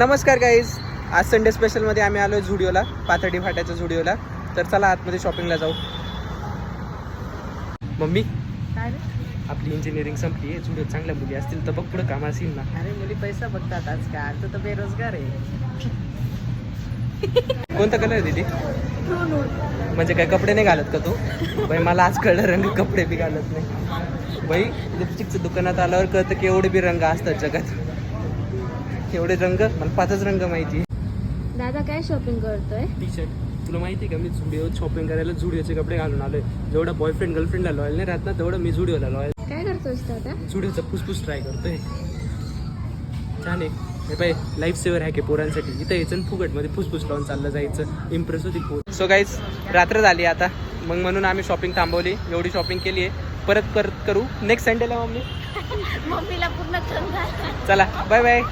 नमस्कार गाईज, आज संडे स्पेशलमध्ये आम्ही आलो झुडिओला, पाथर्डी फाट्याच्या झुडिओला. तर चला आतमध्ये शॉपिंगला जाऊ. मम्मी, काय रे? आपली इंजिनिअरिंग संपली आहे, झुडिओत चांगल्या मुली असतील तर बघ पुढं काम असेल ना. अरे मुली पैसा बघतात आजकाल, तू तर बेरोजगार आहे. कोणता कलर आहे दीदी? म्हणजे काय कपडे नाही घालत का तू? बाई मला आज कळलं रंग कपडे बी घालत नाही. बाई लिपस्टिकच्या दुकानात आल्यावर कळतं की एवढे बी रंग असतात जगात. एवढे रंग मला 5च रंग माहिती. दादा काय शॉपिंग करतोय? T shirt. तुला माहिती आहे का, मी झुडिओत शॉपिंग करायला झुडिओचे कपडे घालून आलोय. जेवढा बॉयफ्रेंड गर्लफ्रेंडला लॉयल नाही राहत ना, तेवढं मी झुडिओला लॉयल. काय करतोयस दादा? झुडिओचा फुसफुस ट्राय करतोय. छान आहे. हे पाय, लाईफ सेवर आहे की पोरांसाठी. इथं यायचं फुकटमध्ये फुसफुस लावून चाललं जायचं, इम्प्रेस होती पोर. सो गाईज, रात्र झाली आता, मग म्हणून आम्ही शॉपिंग थांबवली. एवढी शॉपिंग केली आहे, परत करू नेक्स्ट संडेला. मम्मीला पूर्ण चला, बाय बाय.